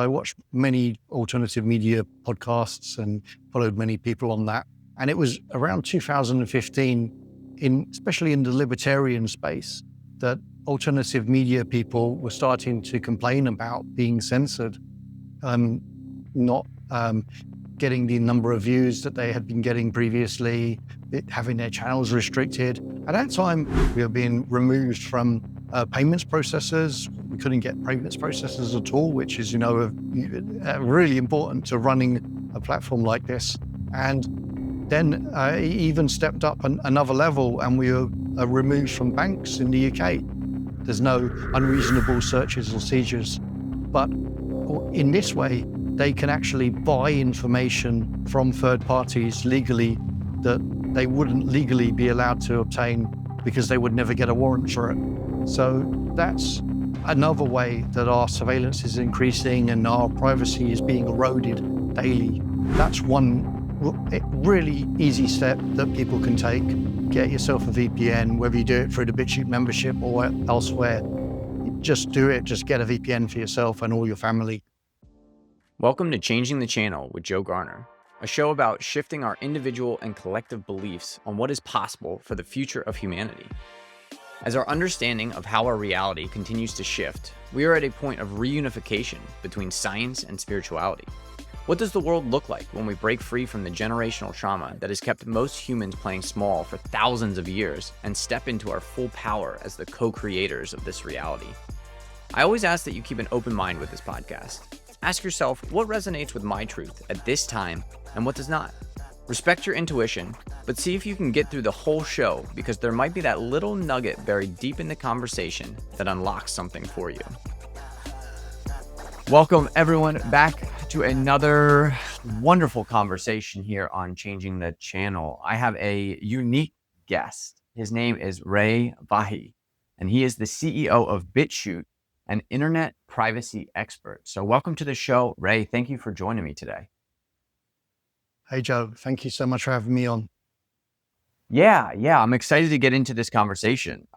I watched many alternative media podcasts and followed many people on that. And it was around 2015, especially in the libertarian space, that alternative media people were starting to complain about being censored, not getting the number of views that they had been getting previously, having their channels restricted. At that time, we were being removed from payments processors. We couldn't get payments processors at all, which is, really important to running a platform like this. And then it even stepped up another level, and we were removed from banks in the UK. There's no unreasonable searches or seizures. But in this way, they can actually buy information from third parties legally that they wouldn't legally be allowed to obtain because they would never get a warrant for it. So that's another way that our surveillance is increasing and our privacy is being eroded daily. That's one really easy step that people can take. Get yourself a VPN, whether you do it through the BitChute membership or elsewhere. Just do it. Just get a VPN for yourself and all your family. Welcome to Changing the Channel with Joe Garner, a show about shifting our individual and collective beliefs on what is possible for the future of humanity. As our understanding of how our reality continues to shift, we are at a point of reunification between science and spirituality. What does the world look like when we break free from the generational trauma that has kept most humans playing small for thousands of years and step into our full power as the co-creators of this reality? I always ask that you keep an open mind with this podcast. Ask yourself what resonates with my truth at this time and what does not. Respect your intuition, but see if you can get through the whole show, because there might be that little nugget buried deep in the conversation that unlocks something for you. Welcome everyone back to another wonderful conversation here on Changing the Channel. I have a unique guest. His name is Ray Vahey, and he is the CEO of BitChute, an internet privacy expert. So welcome to the show, Ray. Thank you for joining me today. Hey, Joe. Thank you so much for having me on. Yeah. I'm excited to get into this conversation.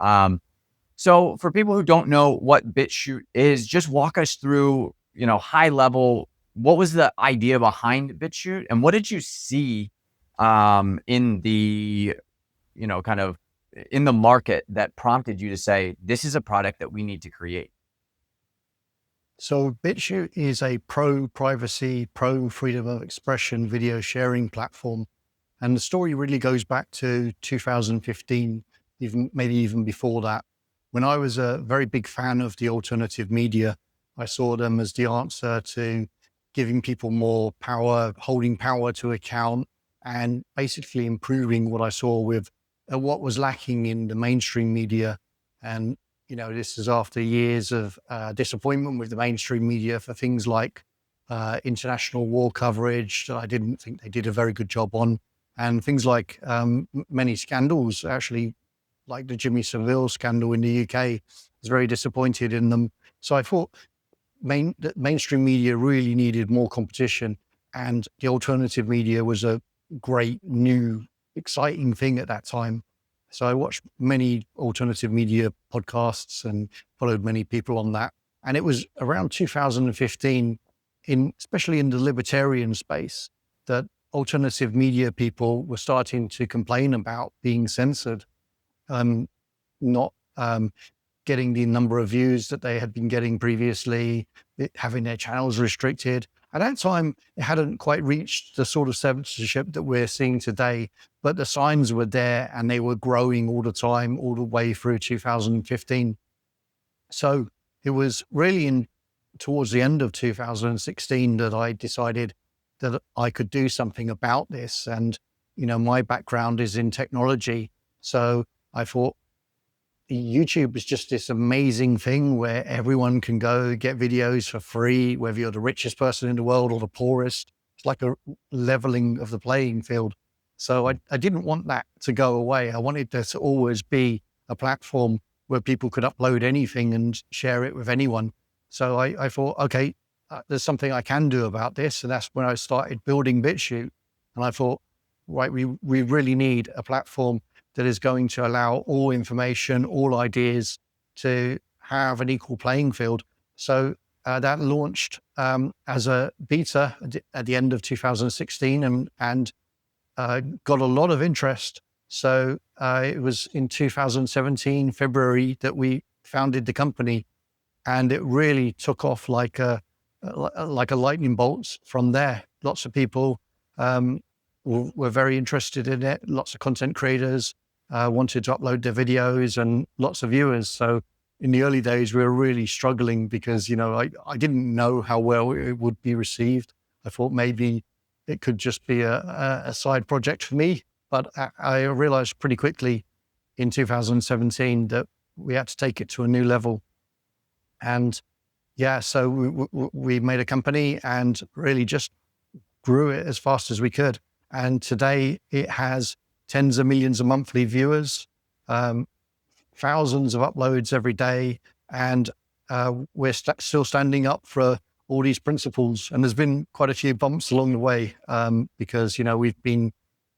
So for people who don't know what BitChute is, just walk us through, high level, what was the idea behind BitChute and what did you see in the, in the market that prompted you to say, this is a product that we need to create? So BitChute is a pro-privacy, pro-freedom of expression video sharing platform. And the story really goes back to 2015, maybe even before that. When I was a very big fan of the alternative media, I saw them as the answer to giving people more power, holding power to account, and basically improving what I saw with what was lacking in the mainstream media. And this is after years of disappointment with the mainstream media for things like international war coverage that I didn't think they did a very good job on, and things like many scandals, actually, like the Jimmy Savile scandal in the UK. I was very disappointed in them. So I thought that mainstream media really needed more competition, and the alternative media was a great, new, exciting thing at that time. So I watched many alternative media podcasts and followed many people on that. And it was around 2015, especially in the libertarian space, that alternative media people were starting to complain about being censored, not getting the number of views that they had been getting previously, having their channels restricted. At that time, it hadn't quite reached the sort of censorship that we're seeing today, but the signs were there and they were growing all the time, all the way through 2015. So it was really towards the end of 2016 that I decided that I could do something about this. And, my background is in technology. So I thought, YouTube is just this amazing thing where everyone can go get videos for free, whether you're the richest person in the world or the poorest. It's like a leveling of the playing field. So I didn't want that to go away. I wanted there to always be a platform where people could upload anything and share it with anyone. So I thought, okay, there's something I can do about this. And that's when I started building BitChute. And I thought, right, we really need a platform that is going to allow all information, all ideas to have an equal playing field. So that launched as a beta at the end of 2016 and got a lot of interest. So it was in 2017, February, that we founded the company, and it really took off like a lightning bolt from there. Lots of people were very interested in it. Lots of content creators wanted to upload their videos, and lots of viewers. So in the early days, we were really struggling because, I didn't know how well it would be received. I thought maybe it could just be a side project for me. But I realized pretty quickly in 2017 that we had to take it to a new level. And yeah, so we made a company and really just grew it as fast as we could. And today it has tens of millions of monthly viewers, thousands of uploads every day. And we're still standing up for all these principles. And there's been quite a few bumps along the way because, we've been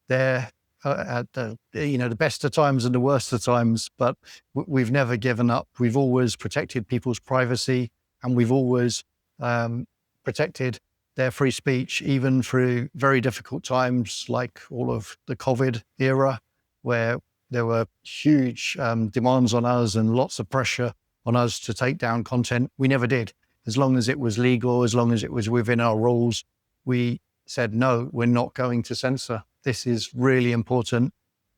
there at the best of times and the worst of times, but we've never given up. We've always protected people's privacy, and we've always protected their free speech, even through very difficult times like all of the COVID era, where there were huge demands on us and lots of pressure on us to take down content. We never did. As long as it was legal, as long as it was within our rules, we said, no, we're not going to censor. This is really important,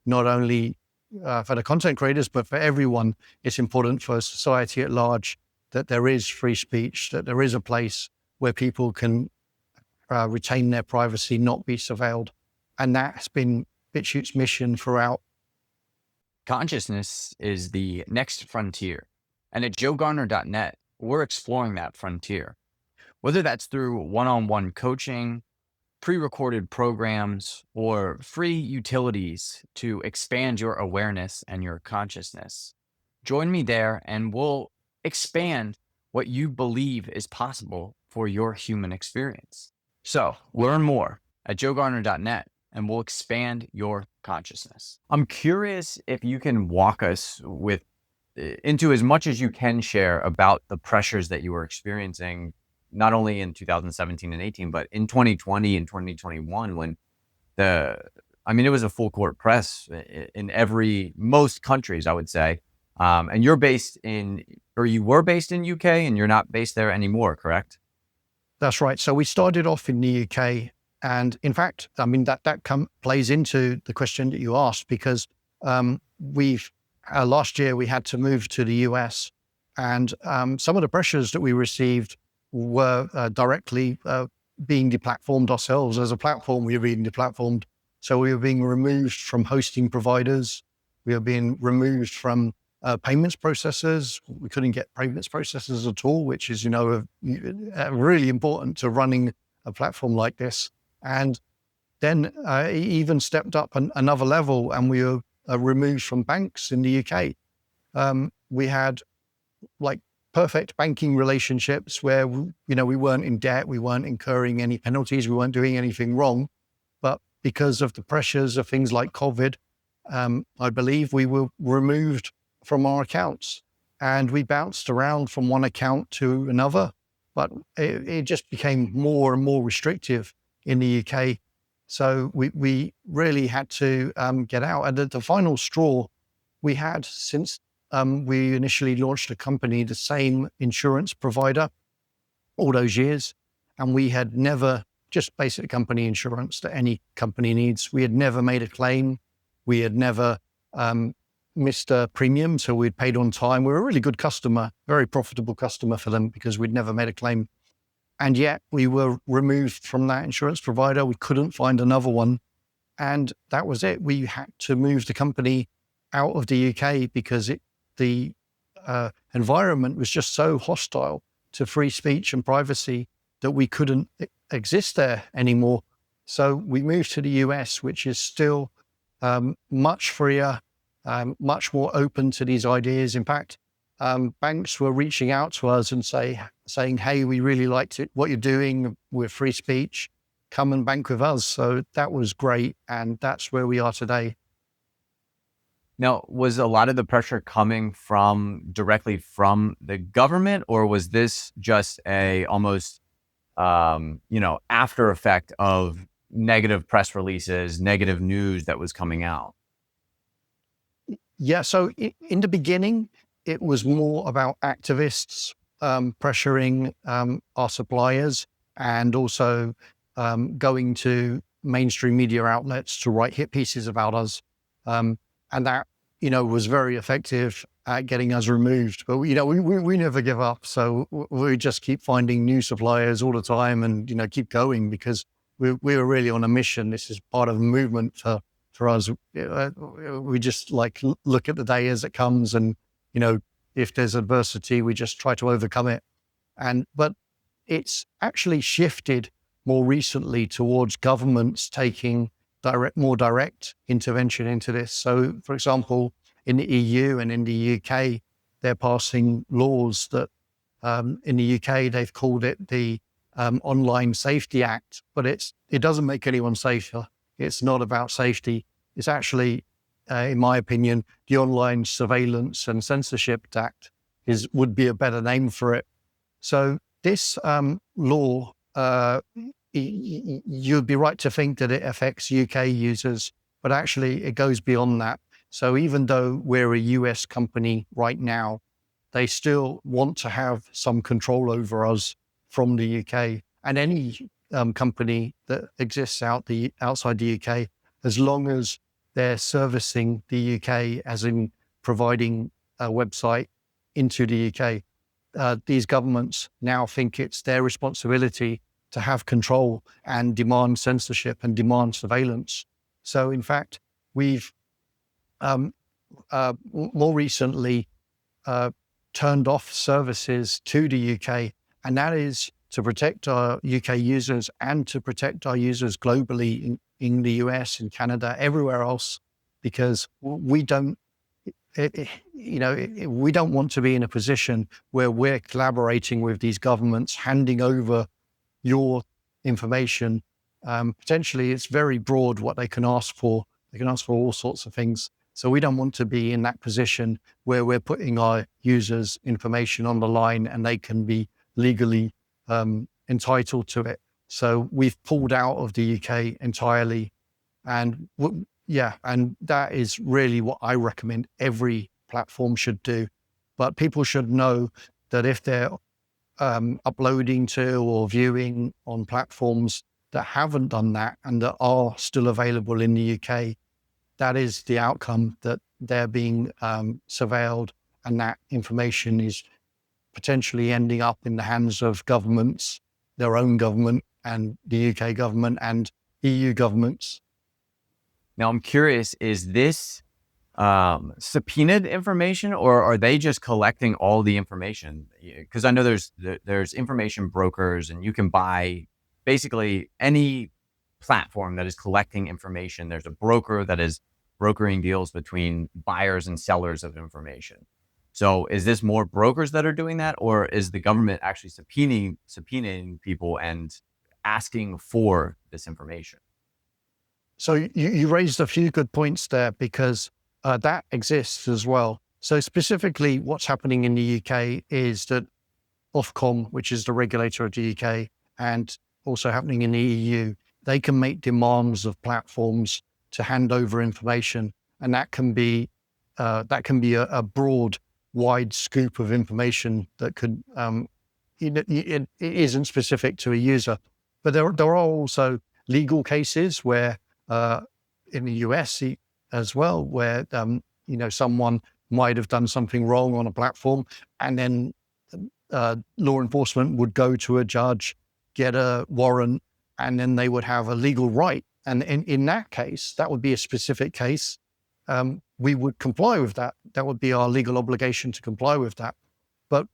not only for the content creators, but for everyone. It's important for society at large that there is free speech, that there is a place where people can retain their privacy, not be surveilled. And that's been BitChute's mission throughout. Consciousness is the next frontier. And at joegarner.net, we're exploring that frontier. Whether that's through one-on-one coaching, pre-recorded programs, or free utilities to expand your awareness and your consciousness. Join me there and we'll expand what you believe is possible for your human experience. So learn more at joegarner.net and we'll expand your consciousness. I'm curious if you can walk us into as much as you can share about the pressures that you were experiencing, not only in 2017 and 18, but in 2020 and 2021, when it was a full court press in most countries, I would say. And you were based in UK, and you're not based there anymore, correct? That's right. So we started off in the UK. And in fact, that plays into the question that you asked, because last year we had to move to the US, and some of the pressures that we received were directly being deplatformed ourselves. As a platform, we were being deplatformed. So we were being removed from hosting providers. We were being removed from payments processors. We couldn't get payments processors at all, which is, really important to running a platform like this. And then even stepped up another level, and we were removed from banks in the UK. We had perfect banking relationships where, we weren't in debt, we weren't incurring any penalties, we weren't doing anything wrong. But because of the pressures of things like COVID, I believe we were removed from our accounts, and we bounced around from one account to another. But it just became more and more restrictive in the UK. So we really had to get out. And the final straw we had, since we initially launched a company, the same insurance provider all those years, and we had never, just basic company insurance that any company needs. We had never made a claim. We had never missed a premium, so we'd paid on time. We were a really good customer, very profitable customer for them, because we'd never made a claim. And yet we were removed from that insurance provider. We couldn't find another one. And that was it. We had to move the company out of the UK because the environment was just so hostile to free speech and privacy that we couldn't exist there anymore. So we moved to the US, which is still much freer, much more open to these ideas. In fact, banks were reaching out to us and saying, hey, we really liked what you're doing with free speech. Come and bank with us. So that was great. And that's where we are today. Now, was a lot of the pressure coming directly from the government, or was this just a almost, after effect of negative press releases, negative news that was coming out? Yeah, so in the beginning, it was more about activists pressuring our suppliers, and also going to mainstream media outlets to write hit pieces about us. And that, was very effective at getting us removed. But, we never give up. So we just keep finding new suppliers all the time, and, keep going, because we were really on a mission. This is part of the movement for us. We just look at the day as it comes, and if there's adversity, we just try to overcome it. But it's actually shifted more recently towards governments taking more direct intervention into this. So, for example, in the EU and in the UK, they're passing laws that, in the UK, they've called it the Online Safety Act, but it doesn't make anyone safer. It's not about safety. It's actually, in my opinion, the Online Surveillance and Censorship Act would be a better name for it. So this law, you'd be right to think that it affects UK users, but actually it goes beyond that. So even though we're a US company right now, they still want to have some control over us from the UK. And any company that exists outside the UK, as long as they're servicing the UK, as in providing a website into the UK, these governments now think it's their responsibility to have control and demand censorship and demand surveillance. So in fact, we've more recently turned off services to the UK, and that is to protect our UK users and to protect our users globally in the US and Canada, everywhere else, because we don't, we don't want to be in a position where we're collaborating with these governments, handing over your information. Potentially, it's very broad what they can ask for. They can ask for all sorts of things. So we don't want to be in that position where we're putting our users' information on the line and they can be legally entitled to it. So we've pulled out of the UK entirely. And and that is really what I recommend every platform should do. But people should know that if they're uploading to or viewing on platforms that haven't done that and that are still available in the UK, that is the outcome, that they're being surveilled, and that information is potentially ending up in the hands of governments, their own government and the UK government and EU governments. Now, I'm curious, is this subpoenaed information, or are they just collecting all the information? Because I know there's information brokers, and you can buy basically any platform that is collecting information. There's a broker that is brokering deals between buyers and sellers of information. So is this more brokers that are doing that, or is the government actually subpoenaing people and asking for this information? So you raised a few good points there, because that exists as well. So specifically what's happening in the UK is that Ofcom, which is the regulator of the UK, and also happening in the EU, they can make demands of platforms to hand over information. And that can be a broad, wide scoop of information that could, it isn't specific to a user. But there are also legal cases where, in the US as well, where someone might have done something wrong on a platform, and then law enforcement would go to a judge, get a warrant, and then they would have a legal right. And in that case, that would be a specific case. We would comply with that. That would be our legal obligation to comply with that. But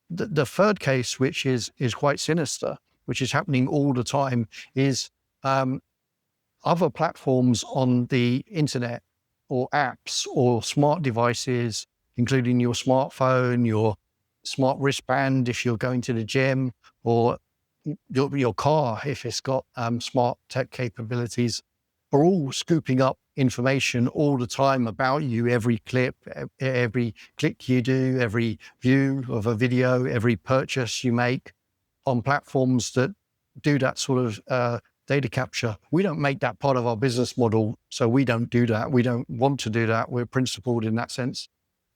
the third case, which is quite sinister, which is happening all the time, is other platforms on the internet, or apps, or smart devices, including your smartphone, your smart wristband if you're going to the gym, or your car if it's got smart tech capabilities, are all scooping up information all the time about you, every clip, every click you do, every view of a video, every purchase you make on platforms that do that sort of data capture. We don't make that part of our business model, so we don't do that. We don't want to do that. We're principled in that sense.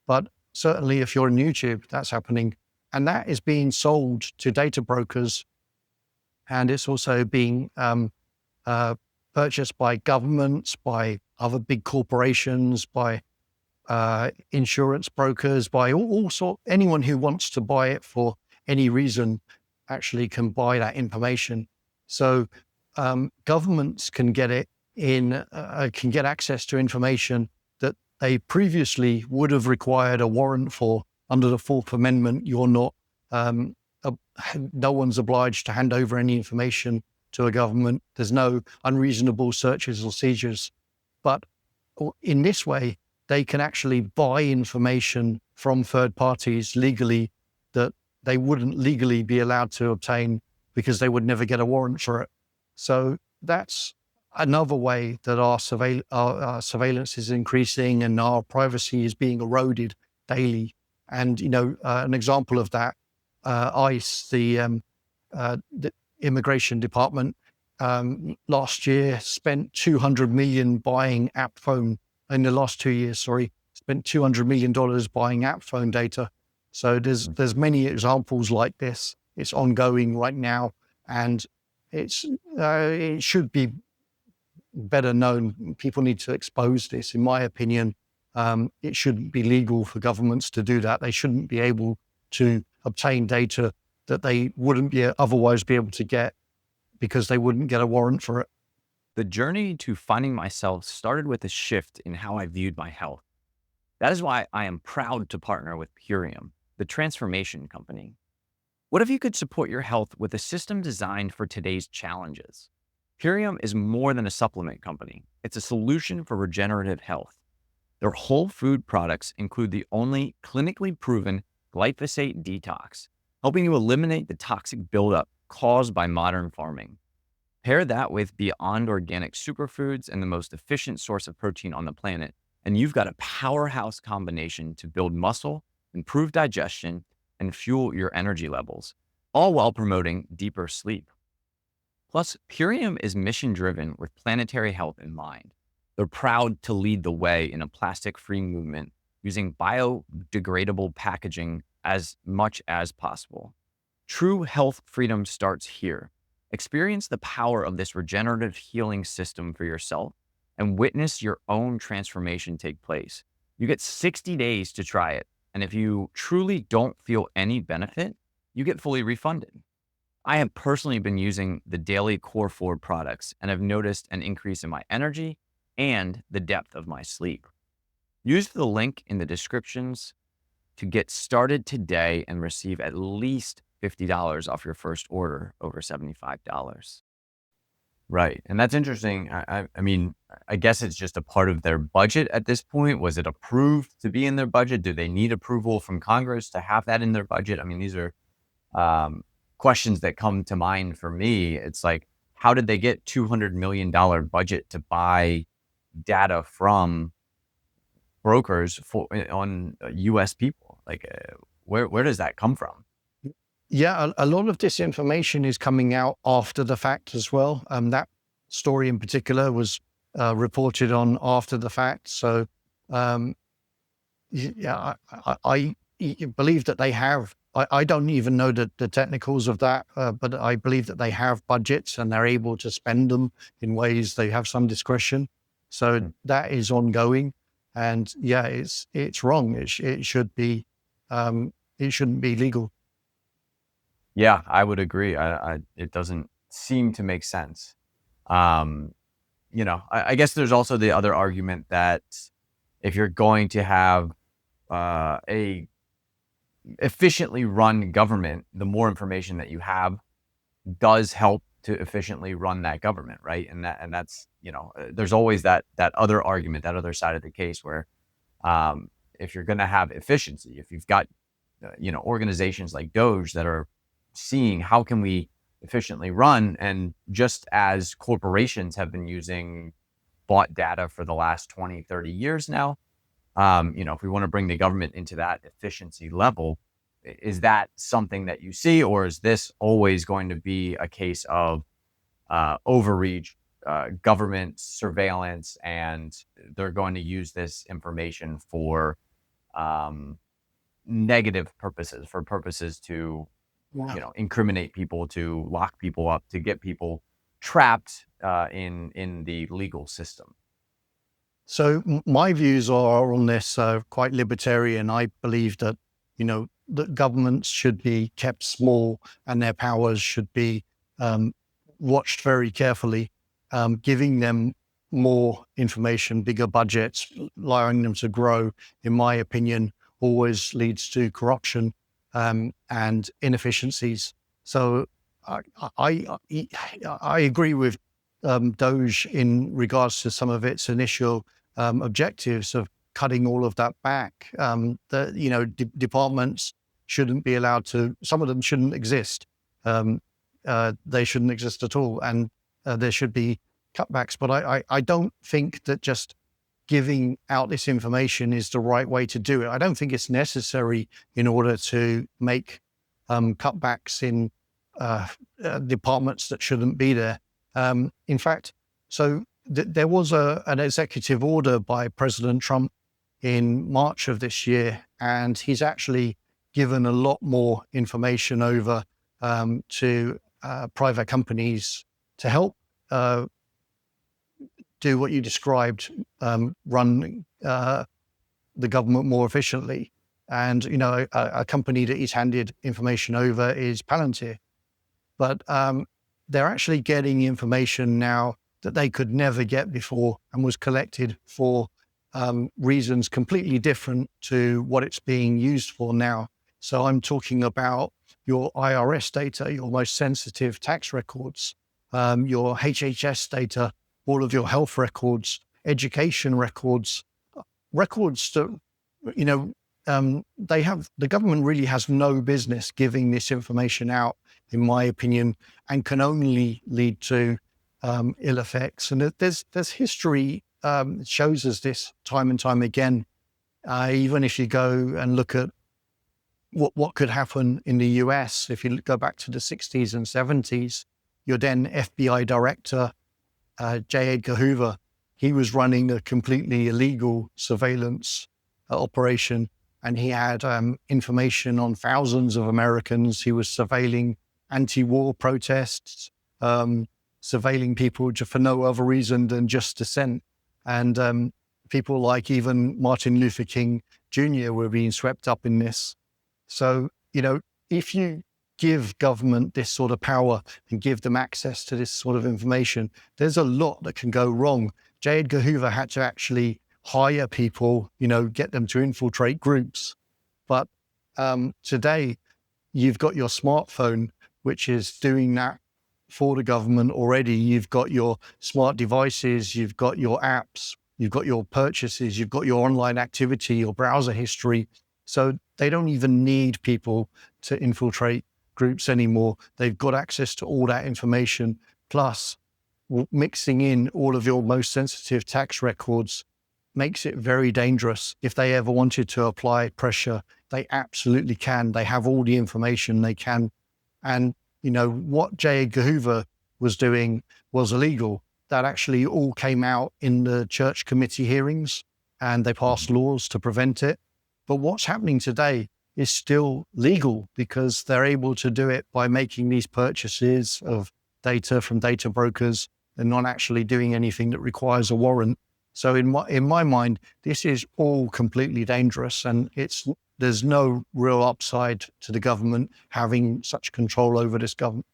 But certainly if you're on YouTube, that's happening. And that is being sold to data brokers. And it's also being purchased by governments, by other big corporations, by insurance brokers, by all sorts. Anyone who wants to buy it for any reason actually can buy that information. So governments can get it can get access to information that they previously would have required a warrant for under the Fourth Amendment. You're not, no one's obliged to hand over any information to a government. There's no unreasonable searches or seizures. But in this way, they can actually buy information from third parties legally that they wouldn't legally be allowed to obtain because they would never get a warrant for it. So that's another way that our surveillance is increasing and our privacy is being eroded daily. And, an example of that, ICE, the Immigration Department, last year spent $200 million buying app phone. In the last 2 years, spent $200 million buying app phone data. So there's many examples like this. It's ongoing right now, and it should be better known. People need to expose this. In my opinion, it shouldn't be legal for governments to do that. They shouldn't be able to obtain data that they wouldn't otherwise be able to get because they wouldn't get a warrant for it. The journey to finding myself started with a shift in how I viewed my health. That is why I am proud to partner with Purium, the transformation company. What if you could support your health with a system designed for today's challenges? Purium is more than a supplement company. It's a solution for regenerative health. Their whole food products include the only clinically proven glyphosate detox, helping you eliminate the toxic buildup caused by modern farming. Pair that with Beyond Organic superfoods and the most efficient source of protein on the planet, and you've got a powerhouse combination to build muscle, improve digestion, and fuel your energy levels, all while promoting deeper sleep. Plus, Purium is mission-driven with planetary health in mind. They're proud to lead the way in a plastic-free movement using biodegradable packaging as much as possible. True health freedom starts here. Experience the power of this regenerative healing system for yourself and witness your own transformation take place. You get 60 days to try it. And if you truly don't feel any benefit, you get fully refunded. I have personally been using the daily Core 4 products and have noticed an increase in my energy and the depth of my sleep. Use the link in the descriptions to get started today and receive at least $50 off your first order over $75. Right. And that's interesting. I mean, I guess it's just a part of their budget at this point. Was it approved to be in their budget? Do they need approval from Congress to have that in their budget? I mean, these are questions that come to mind for me. It's like, how did they get $200 million budget to buy data from brokers on US people? Like, where does that come from? Yeah, a lot of this information is coming out after the fact as well. That story in particular was reported on after the fact. So, yeah, I believe that they have. I don't even know the technicals of that, but I believe that they have budgets and they're able to spend them in ways they have some discretion. So that is ongoing, and yeah, it's wrong. It should be. It shouldn't be legal. Yeah, I would agree. It doesn't seem to make sense. I guess there's also the other argument that if you're going to have a efficiently run government, the more information that you have does help to efficiently run that government, right? And that's there's always that other argument, that other side of the case where if you're going to have efficiency, if you've got organizations like Doge that are seeing how can we efficiently run, and just as corporations have been using bought data for the last 20, 30 years now. If we want to bring the government into that efficiency level, is that something that you see, or is this always going to be a case of overreach, government surveillance, and they're going to use this information for negative purposes, for purposes to, incriminate people, to lock people up, to get people trapped in the legal system? So my views are on this quite libertarian. I believe that, that governments should be kept small and their powers should be watched very carefully, giving them more information, bigger budgets, allowing them to grow, in my opinion, always leads to corruption and inefficiencies. So I agree with Doge in regards to some of its initial objectives of cutting all of that back. Departments shouldn't be allowed to. Some of them shouldn't exist. They shouldn't exist at all, and there should be cutbacks. But I don't think that just giving out this information is the right way to do it. I don't think it's necessary in order to make cutbacks in departments that shouldn't be there. In fact, there was an executive order by President Trump in March of this year, and he's actually given a lot more information over to private companies to help do what you described, run the government more efficiently. And, a company that he's handed information over is Palantir. But they're actually getting information now that they could never get before and was collected for reasons completely different to what it's being used for now. So I'm talking about your IRS data, your most sensitive tax records, your HHS data, all of your health records, education records that, the government really has no business giving this information out, in my opinion, and can only lead to ill effects. And there's history shows us this time and time again. Even if you go and look at what could happen in the US, if you go back to the 60s and 70s, your then FBI director, J. Edgar Hoover, he was running a completely illegal surveillance operation, and he had information on thousands of Americans. He was surveilling anti-war protests, surveilling people for no other reason than just dissent. And people like even Martin Luther King Jr. were being swept up in this. So, if you give government this sort of power and give them access to this sort of information, there's a lot that can go wrong. J. Edgar Hoover had to actually hire people, get them to infiltrate groups. But today, you've got your smartphone, which is doing that for the government already. You've got your smart devices, you've got your apps, you've got your purchases, you've got your online activity, your browser history. So they don't even need people to infiltrate groups anymore. They've got access to all that information, plus mixing in all of your most sensitive tax records makes it very dangerous. If they ever wanted to apply pressure, they absolutely can. They have all the information they can. And, what J. Edgar Hoover was doing was illegal. That actually all came out in the church committee hearings, and they passed laws to prevent it. But what's happening today is still legal because they're able to do it by making these purchases of data from data brokers and not actually doing anything that requires a warrant. So in my mind, this is all completely dangerous, and there's no real upside to the government having such control over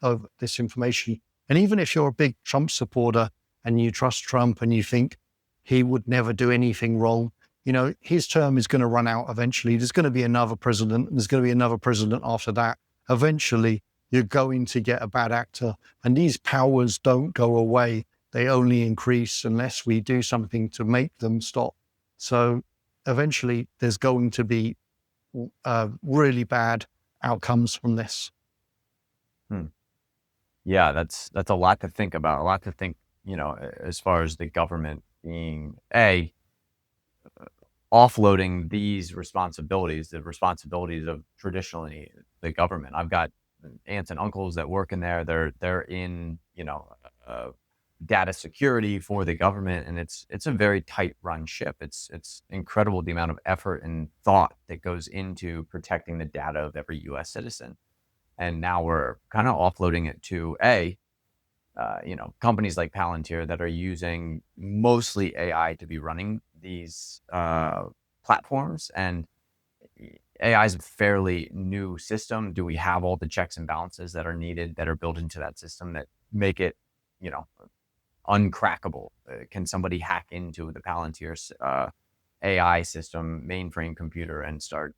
over this information. And even if you're a big Trump supporter and you trust Trump and you think he would never do anything wrong, his term is going to run out eventually. There's going to be another president, and there's going to be another president after that. Eventually, you're going to get a bad actor, and these powers don't go away. They only increase unless we do something to make them stop. So eventually, there's going to be really bad outcomes from this. Yeah, that's a lot to think about. A lot to think, as far as the government, being offloading these responsibilities, the responsibilities of traditionally the government. I've got aunts and uncles that work in there. They're in, data security for the government, and it's a very tight run ship. It's incredible the amount of effort and thought that goes into protecting the data of every U.S. citizen. And now we're kind of offloading it to companies like Palantir that are using mostly AI to be running these platforms. And AI is a fairly new system. Do we have all the checks and balances that are needed that are built into that system that make it, uncrackable? Can somebody hack into the Palantir's AI system, mainframe computer, and start,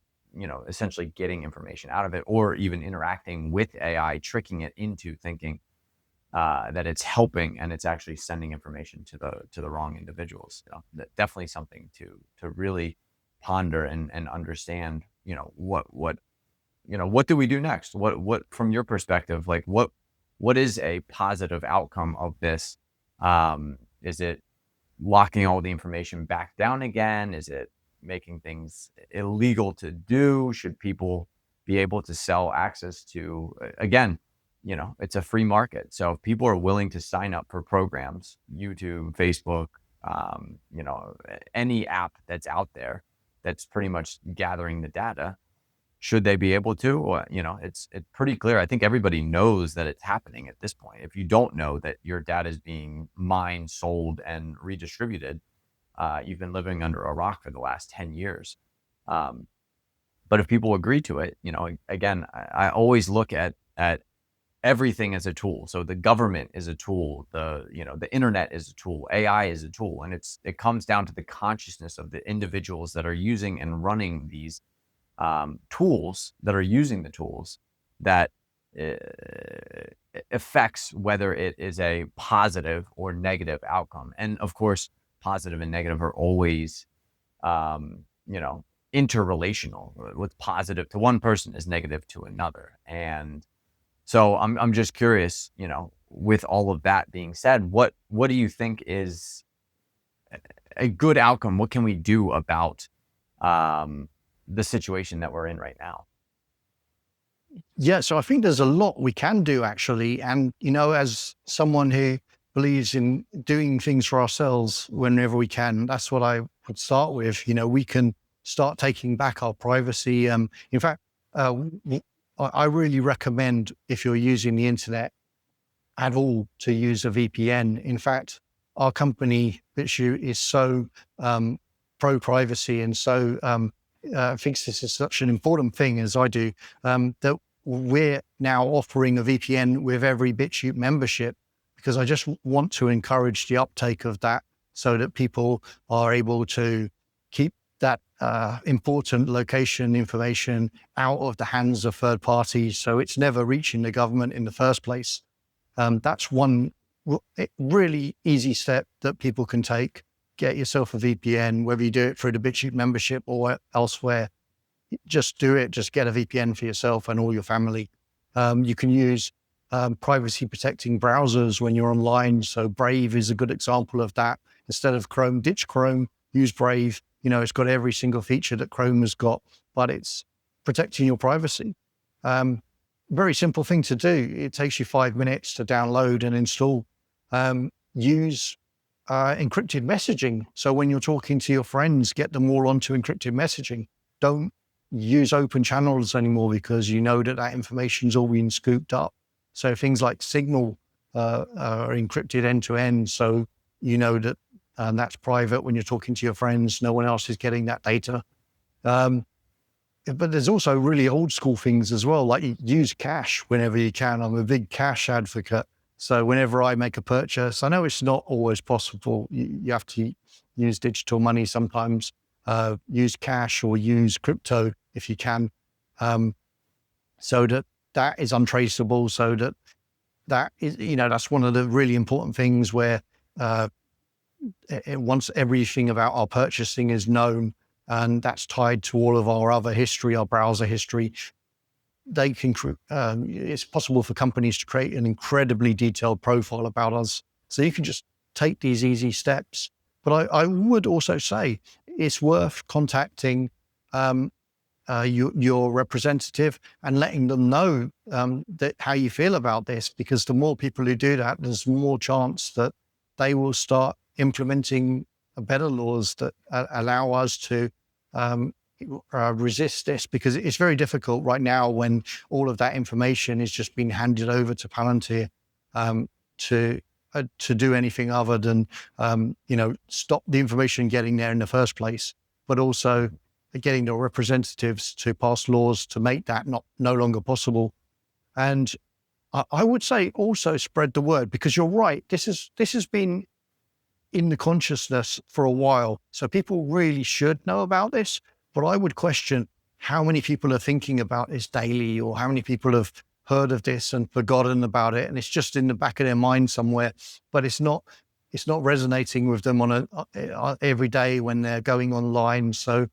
essentially getting information out of it, or even interacting with AI, tricking it into thinking that it's helping and it's actually sending information to the wrong individuals? Definitely something to really ponder and understand. What do we do next? What from your perspective, like what is a positive outcome of this? Is it locking all the information back down again? Is it making things illegal to do? Should people be able to sell access to, again, it's a free market. So if people are willing to sign up for programs, YouTube, Facebook, any app that's out there that's pretty much gathering the data, should they be able to? Or, it's pretty clear. I think everybody knows that it's happening at this point. If you don't know that your data is being mined, sold, and redistributed, you've been living under a rock for the last 10 years. But if people agree to it, again, I always look at everything as a tool. So the government is a tool, the internet is a tool, AI is a tool, and it comes down to the consciousness of the individuals that are using and running these tools, that are using the tools, that affects whether it is a positive or negative outcome. And of course, positive and negative are always, interrelational. What's positive to one person is negative to another. And so I'm just curious, with all of that being said, what do you think is a good outcome? What can we do about the situation that we're in right now? Yeah, so I think there's a lot we can do, actually. And, as someone who believes in doing things for ourselves whenever we can, that's what I would start with. We can start taking back our privacy. In fact, I really recommend, if you're using the internet at all, to use a VPN. In fact, our company, BitChute, is so pro-privacy and so thinks this is such an important thing, as I do, that we're now offering a VPN with every BitChute membership, because I just want to encourage the uptake of that, so that people are able to keep that important location information out of the hands of third parties, so it's never reaching the government in the first place. That's one really easy step that people can take. Get yourself a VPN, whether you do it through the BitChute membership or elsewhere. Just do it. Just get a VPN for yourself and all your family. You can use privacy protecting browsers when you're online. So Brave is a good example of that. Instead of Chrome, ditch Chrome, use Brave. It's got every single feature that Chrome has got, but it's protecting your privacy. Very simple thing to do. It takes you 5 minutes to download and install. Use encrypted messaging. So when you're talking to your friends, get them all onto encrypted messaging. Don't use open channels anymore, because that information's all being scooped up. So things like Signal are encrypted end to end. So that that's private when you're talking to your friends. No one else is getting that data. But there's also really old school things as well, like use cash whenever you can. I'm a big cash advocate. So whenever I make a purchase, I know it's not always possible. You have to use digital money sometimes. Use cash or use crypto if you can, so that is untraceable. So that is, that's one of the really important things, where once everything about our purchasing is known, and that's tied to all of our other history, our browser history, they can, it's possible for companies to create an incredibly detailed profile about us. So you can just take these easy steps. But I would also say it's worth contacting your representative and letting them know that how you feel about this, because the more people who do that, there's more chance that they will start implementing better laws that allow us to resist this, because it's very difficult right now when all of that information is just being handed over to Palantir to do anything other than stop the information getting there in the first place, but also getting the representatives to pass laws to make that no longer possible. And I would say also spread the word, because you're right. This has been in the consciousness for a while, so people really should know about this. But I would question how many people are thinking about this daily, or how many people have heard of this and forgotten about it, and it's just in the back of their mind somewhere, but it's not resonating with them on every day when they're going online. So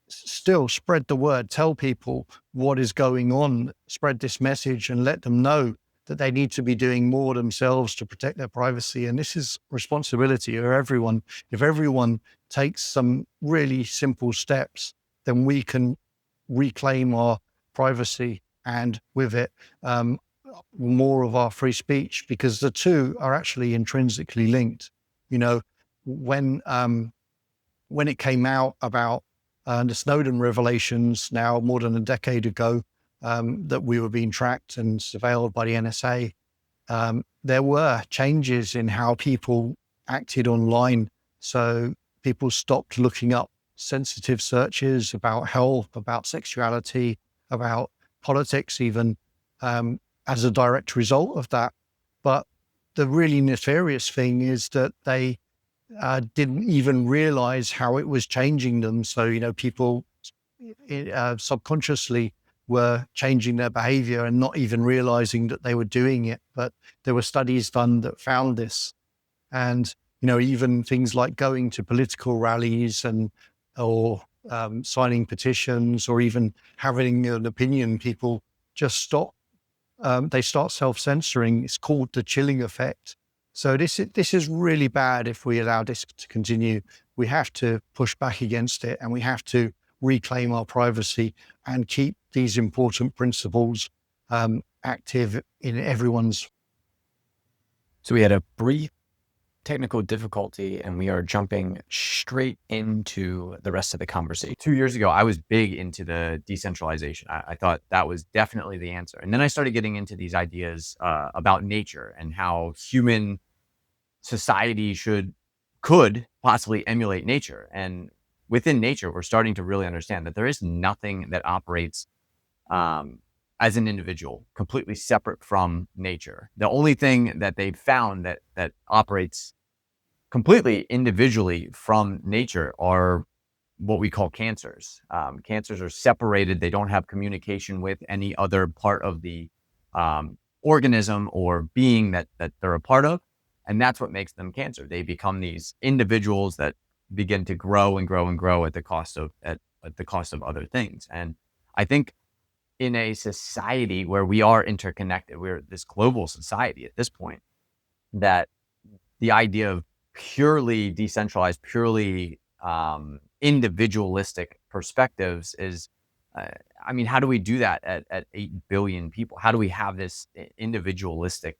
still spread the word, tell people what is going on, spread this message and let them know that they need to be doing more themselves to protect their privacy. And this is responsibility of everyone. If everyone takes some really simple steps, then we can reclaim our privacy, and with it, more of our free speech, because the two are actually intrinsically linked. When it came out about the Snowden revelations now more than a decade ago, that we were being tracked and surveilled by the NSA, there were changes in how people acted online. So people stopped looking up sensitive searches about health, about sexuality, about politics even, as a direct result of that. But the really nefarious thing is that they didn't even realize how it was changing them. So, people subconsciously were changing their behavior and not even realizing that they were doing it. But there were studies done that found this. And, even things like going to political rallies or signing petitions, or even having an opinion, people just stop. They start self-censoring. It's called the chilling effect. So this is really bad. If we allow this to continue, we have to push back against it, and we have to reclaim our privacy and keep these important principles active in everyone's. So we had a brief technical difficulty, and we are jumping straight into the rest of the conversation. 2 years ago, I was big into the decentralization. I thought that was definitely the answer. And then I started getting into these ideas about nature and how human society could possibly emulate nature. And within nature, we're starting to really understand that there is nothing that operates as an individual completely separate from nature. The only thing that they've found that operates completely individually from nature are what we call cancers. Cancers are separated. They don't have communication with any other part of the organism or being that they're a part of. And that's what makes them cancer. They become these individuals that begin to grow and grow and grow at the cost of other things. And I think in a society where we are interconnected, we're this global society at this point, that the idea of purely decentralized, purely individualistic perspectives is, how do we do that at 8 billion people? How do we have this individualistic,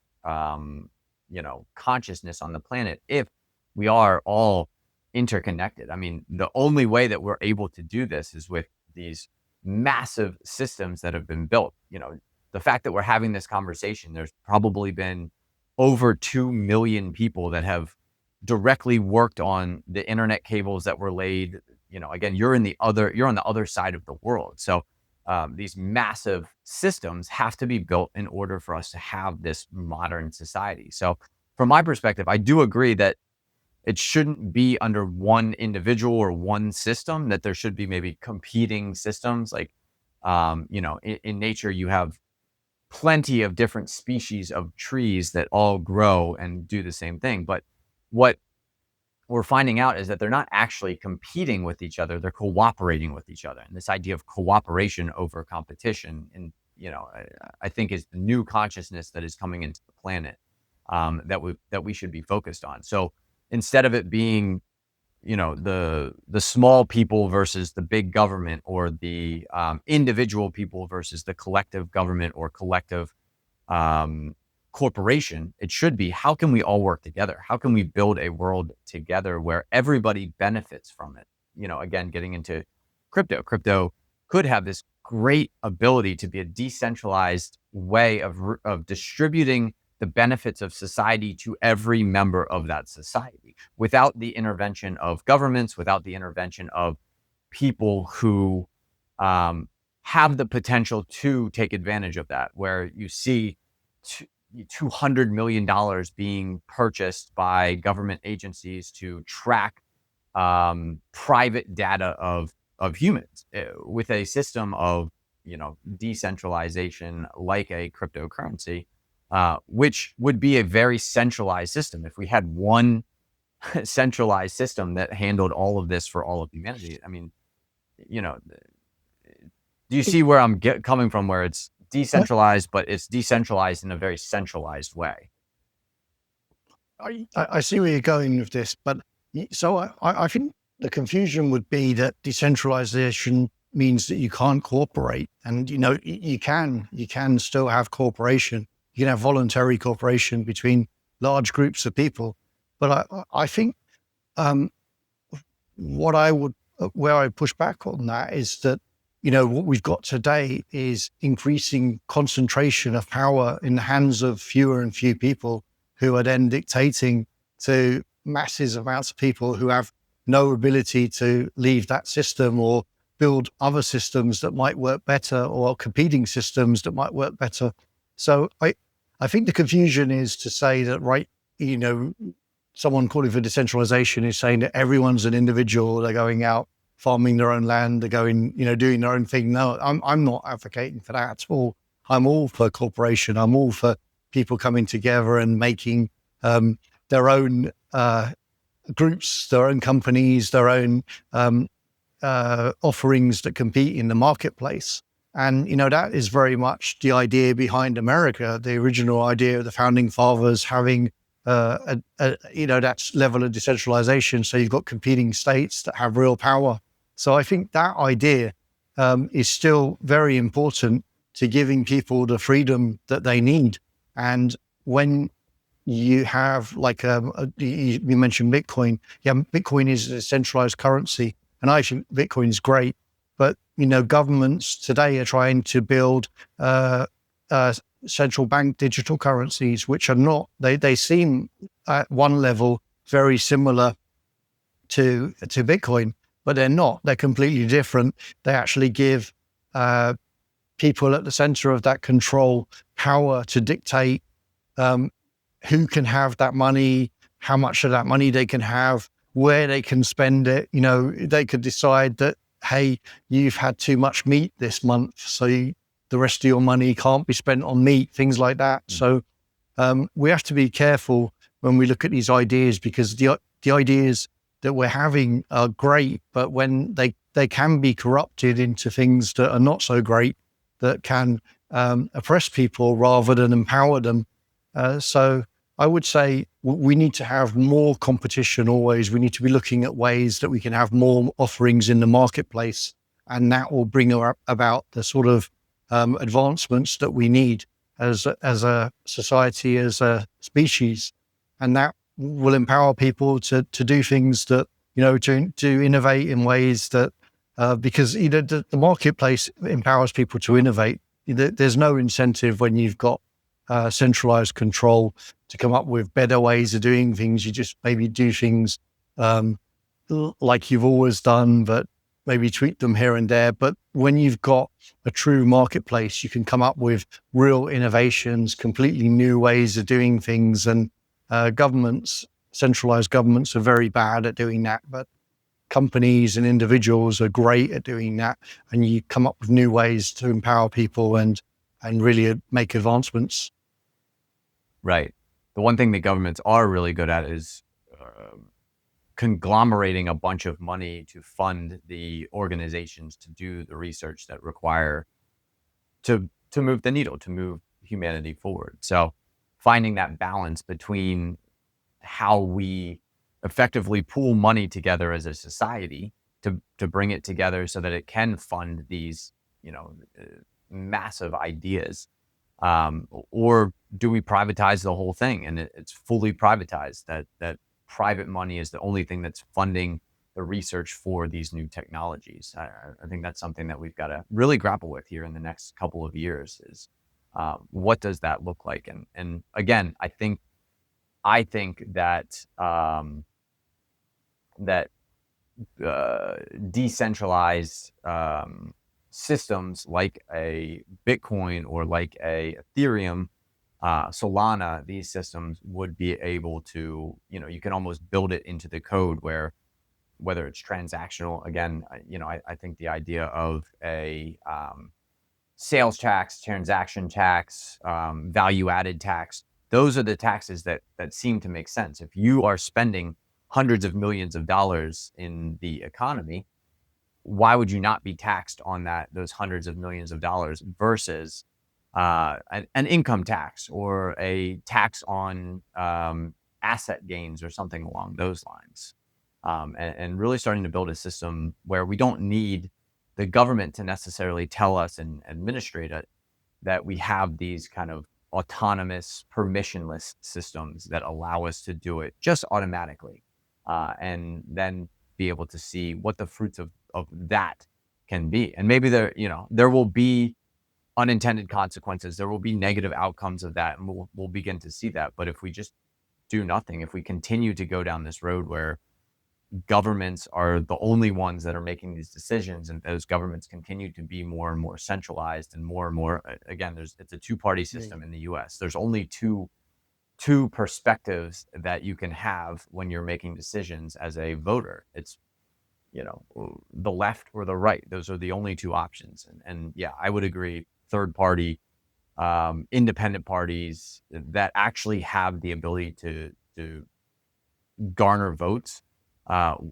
consciousness on the planet if we are all interconnected? The only way that we're able to do this is with these massive systems that have been built. The fact that we're having this conversation, there's probably been over 2 million people that have directly worked on the internet cables that were laid. Again, you're on the other side of the world. So these massive systems have to be built in order for us to have this modern society. So from my perspective, I do agree that it shouldn't be under one individual or one system, that there should be maybe competing systems. Like, in nature, you have plenty of different species of trees that all grow and do the same thing. But what we're finding out is that they're not actually competing with each other. They're cooperating with each other. And this idea of cooperation over competition, and, I think is the new consciousness that is coming into the planet, that we should be focused on. So instead of it being the small people versus the big government, or the individual people versus the collective government or collective corporation. It should be, how can we all work together? How can we build a world together where everybody benefits from it? Again, getting into crypto could have this great ability to be a decentralized way of distributing the benefits of society to every member of that society, without the intervention of governments, without the intervention of people who have the potential to take advantage of that, where you see $200 million being purchased by government agencies to track private data of humans, with a system of decentralization like a cryptocurrency, which would be a very centralized system. If we had one centralized system that handled all of this for all of humanity, I mean, do you see where I'm coming from, where it's decentralized, but it's decentralized in a very centralized way? I see where you're going with this, but so I think the confusion would be that decentralization means that you can't cooperate, and you can still have cooperation. You can have voluntary cooperation between large groups of people, but I think where I push back on that is that what we've got today is increasing concentration of power in the hands of fewer and fewer people, who are then dictating to masses amounts of people who have no ability to leave that system or build other systems that might work better, or competing systems that might work better. So I think the confusion is to say that, right, someone calling for decentralization is saying that everyone's an individual, they're going out farming their own land, they're going, doing their own thing. No, I'm not advocating for that at all. I'm all for cooperation. I'm all for people coming together and making their own groups, their own companies, their own offerings that compete in the marketplace. And, that is very much the idea behind America, the original idea of the founding fathers having that level of decentralization. So you've got competing states that have real power. So I think that idea is still very important to giving people the freedom that they need. And when you have you mentioned Bitcoin. Yeah, Bitcoin is a centralized currency, and I think Bitcoin is great. But governments today are trying to build central bank digital currencies, which are not. They seem at one level very similar to Bitcoin, but they're not. They're completely different. They actually give people at the center of that control power to dictate who can have that money, how much of that money they can have, where they can spend it. They could decide that, hey, you've had too much meat this month, so the rest of your money can't be spent on meat, things like that. So we have to be careful when we look at these ideas, because the ideas that we're having are great, but when they can be corrupted into things that are not so great, that can oppress people rather than empower them. So I would say we need to have more competition always. We need to be looking at ways that we can have more offerings in the marketplace, and that will bring about the sort of advancements that we need as a society, as a species. And that will empower people to do things that, to innovate in ways that, because the marketplace empowers people to innovate. There's no incentive when you've got centralized control to come up with better ways of doing things. You just maybe do things like you've always done, but maybe tweak them here and there. But when you've got a true marketplace, you can come up with real innovations, completely new ways of doing things. And centralized governments are very bad at doing that, but companies and individuals are great at doing that. And you come up with new ways to empower people and really make advancements. Right. The one thing that governments are really good at is conglomerating a bunch of money to fund the organizations to do the research that require to move the needle, to move humanity forward. So finding that balance between how we effectively pool money together as a society to bring it together so that it can fund these, massive ideas? Or do we privatize the whole thing and it's fully privatized, that private money is the only thing that's funding the research for these new technologies? I think that's something that we've got to really grapple with here in the next couple of years is, what does that look like? And again, I think that decentralized systems like a Bitcoin or like a Ethereum, Solana, these systems would be able to, you can almost build it into the code where, whether it's transactional, again, I think the idea of a sales tax, transaction tax, value added tax, those are the taxes that seem to make sense. If you are spending hundreds of millions of dollars in the economy, why would you not be taxed on those hundreds of millions of dollars versus an income tax or a tax on asset gains or something along those lines? And really starting to build a system where we don't need the government to necessarily tell us and administrate it, that we have these kind of autonomous, permissionless systems that allow us to do it just automatically, and then be able to see what the fruits of that can be. And maybe there will be unintended consequences. There will be negative outcomes of that, and we'll begin to see that. But if we just do nothing, if we continue to go down this road where governments are the only ones that are making these decisions, and those governments continue to be more and more centralized and more, again, it's a two-party system in the US. There's only two perspectives that you can have when you're making decisions as a voter. It's, the left or the right. Those are the only two options. And yeah, I would agree. Third party, independent parties that actually have the ability to garner votes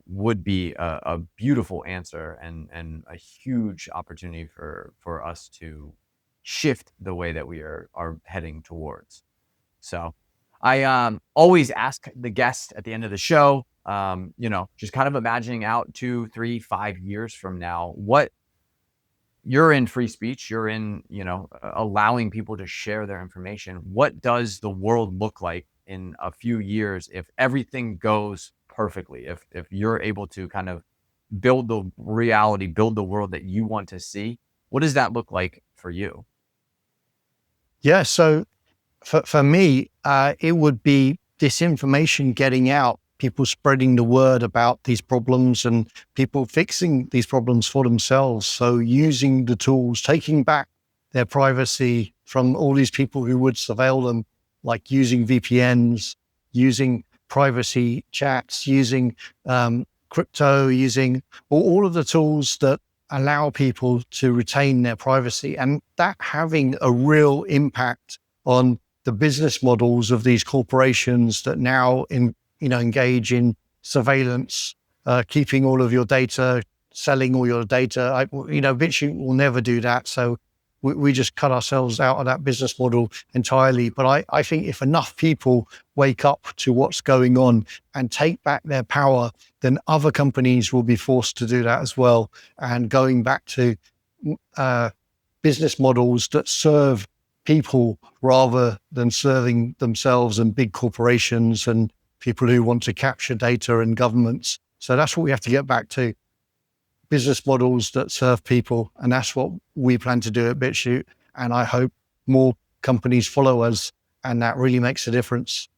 would be a beautiful answer and a huge opportunity for us to shift the way that we are heading towards. So I always ask the guest at the end of the show, just kind of imagining out 2, 3, 5 years from now, what you're in free speech, you're in, allowing people to share their information. What does the world look like in a few years if everything goes perfectly? If you're able to kind of build the reality, build the world that you want to see, what does that look like for you? Yeah. So for me, it would be disinformation getting out, people spreading the word about these problems and people fixing these problems for themselves. So using the tools, taking back their privacy from all these people who would surveil them, like using VPNs, using privacy chats, using crypto, using all of the tools that allow people to retain their privacy, and that having a real impact on the business models of these corporations that now engage in surveillance, keeping all of your data, selling all your data. BitChute will never do that. So we just cut ourselves out of that business model entirely. But I think if enough people wake up to what's going on and take back their power, then other companies will be forced to do that as well. And going back to business models that serve people rather than serving themselves and big corporations and people who want to capture data and governments. So that's what we have to get back to. Business models that serve people. And that's what we plan to do at BitChute. And I hope more companies follow us, and that really makes a difference.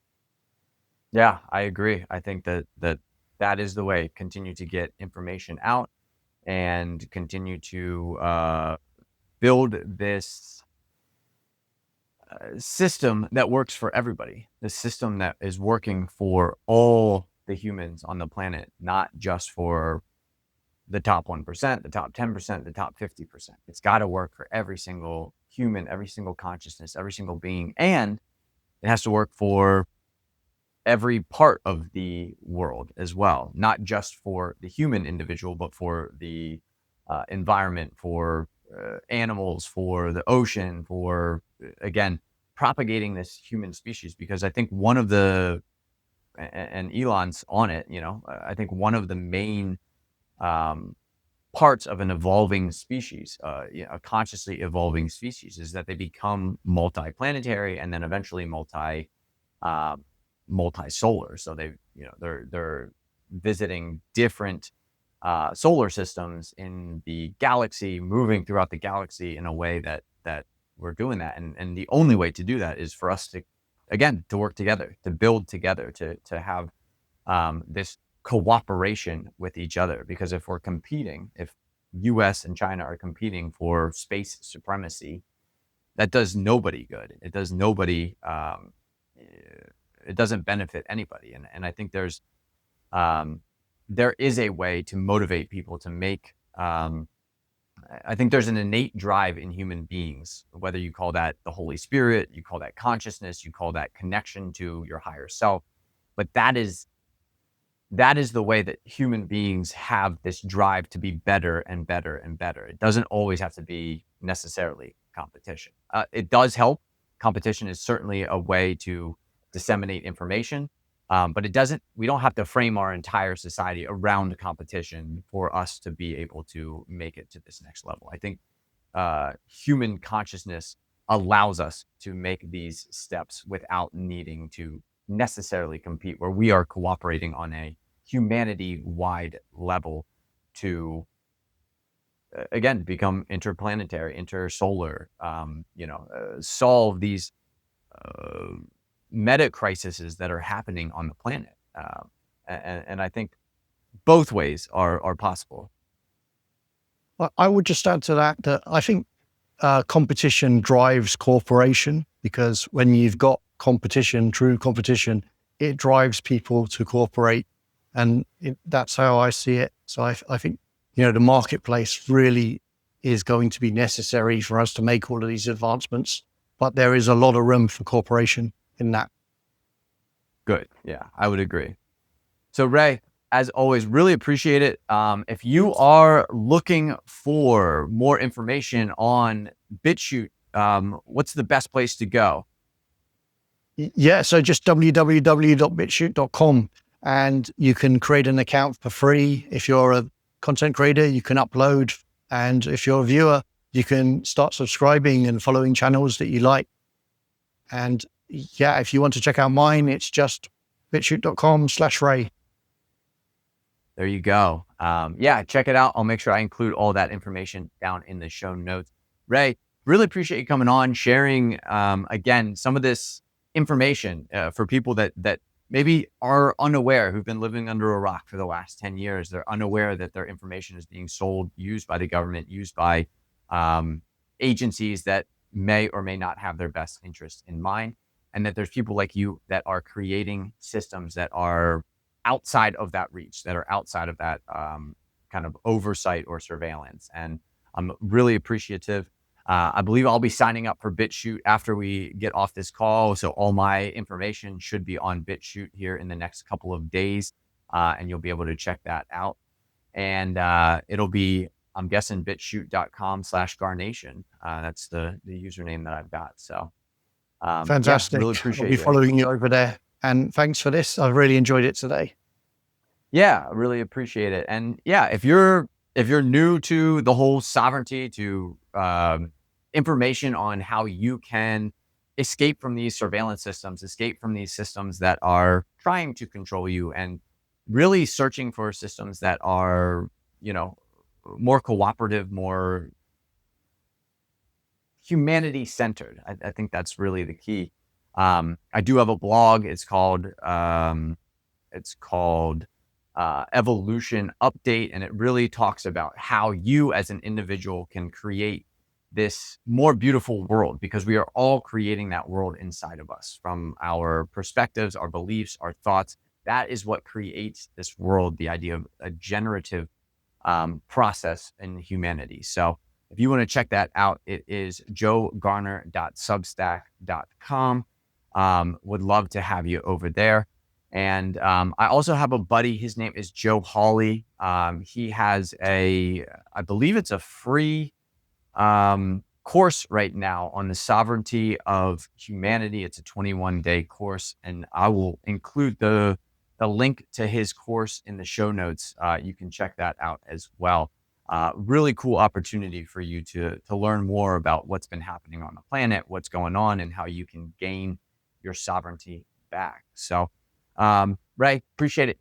Yeah, I agree. I think that is the way. Continue to get information out and continue to build this system that works for everybody. The system that is working for all the humans on the planet, not just for the top 1%, the top 10%, the top 50%. It's got to work for every single human, every single consciousness, every single being. And it has to work for every part of the world as well, not just for the human individual, but for the environment, for animals, for the ocean, for, again, propagating this human species. Because I think one of the and Elon's on it. I think one of the main parts of an evolving species, a consciously evolving species, is that they become multi-planetary and then eventually multi-solar. So they're visiting different solar systems in the galaxy, moving throughout the galaxy in a way that we're doing that. And the only way to do that is for us to, again, to work together, to build together, to have this cooperation with each other. Because if we're competing, if US and China are competing for space supremacy, that does nobody good. It does nobody, it doesn't benefit anybody. And I think there is a way to motivate people to make, I think there's an innate drive in human beings, whether you call that the Holy Spirit, you call that consciousness, you call that connection to your higher self. But that is the way that human beings have this drive to be better and better and better. It doesn't always have to be necessarily competition. It does help. Competition is certainly a way to disseminate information, but we don't have to frame our entire society around competition for us to be able to make it to this next level. I think human consciousness allows us to make these steps without needing to necessarily compete, where we are cooperating on a humanity-wide level to, again, become interplanetary, intersolar, solve these meta crises that are happening on the planet. And I think both ways are possible. Well, I would just add to that I think competition drives cooperation, because when you've got competition, true competition, it drives people to cooperate. And that's how I see it. So I think, the marketplace really is going to be necessary for us to make all of these advancements, but there is a lot of room for cooperation in that. Good. Yeah, I would agree. So Ray, as always, really appreciate it. If you are looking for more information on BitChute, what's the best place to go? Yeah, so just www.bitchute.com, and you can create an account for free. If you're a content creator, you can upload, and if you're a viewer, you can start subscribing and following channels that you like. And yeah, if you want to check out mine, it's just bitchute.com/Ray. There you go. Yeah, check it out. I'll make sure I include all that information down in the show notes. Ray, really appreciate you coming on, sharing, again, some of this information for people that maybe are unaware, who've been living under a rock for the last 10 years. They're unaware that their information is being sold, used by the government, used by agencies that may or may not have their best interest in mind. And that there's people like you that are creating systems that are outside of that reach, that are outside of that kind of oversight or surveillance. And I'm really appreciative. I believe I'll be signing up for BitChute after we get off this call. So all my information should be on BitChute here in the next couple of days. And you'll be able to check that out. And it'll be, I'm guessing, bitchute.com/garnation. That's the username that I've got. So fantastic. Yeah, really appreciate it. I'll be following you over there. And thanks for this. I've really enjoyed it today. Yeah, I really appreciate it. And yeah, if you're new to the whole sovereignty, to information on how you can escape from these surveillance systems, escape from these systems that are trying to control you, and really searching for systems that are, more cooperative, more humanity centered. I think that's really the key. I do have a blog. It's called Evolution Update, and it really talks about how you as an individual can create this more beautiful world, because we are all creating that world inside of us from our perspectives, our beliefs, our thoughts. That is what creates this world, the idea of a generative process in humanity. So if you want to check that out, it is joegarner.substack.com. Would love to have you over there. And I also have a buddy. His name is Joe Hawley. He has I believe it's a free course right now on the sovereignty of humanity. It's a 21-day course, and I will include the the link to his course in the show notes. You can check that out as well. Really cool opportunity for you to learn more about what's been happening on the planet, what's going on, and how you can gain your sovereignty back. So, Ray, appreciate it.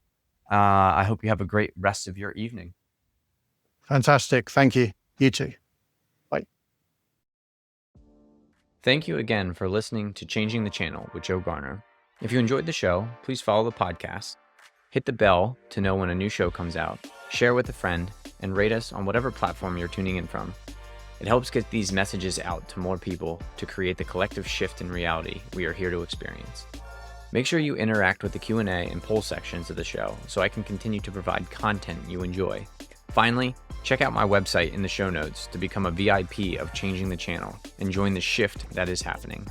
I hope you have a great rest of your evening. Fantastic. Thank you. You too. Bye. Thank you again for listening to Changing the Channel with Joe Garner. If you enjoyed the show, please follow the podcast, hit the bell to know when a new show comes out, share with a friend, and rate us on whatever platform you're tuning in from. It helps get these messages out to more people to create the collective shift in reality we are here to experience. Make sure you interact with the Q&A and poll sections of the show so I can continue to provide content you enjoy. Finally, check out my website in the show notes to become a VIP of Changing the Channel and join the shift that is happening.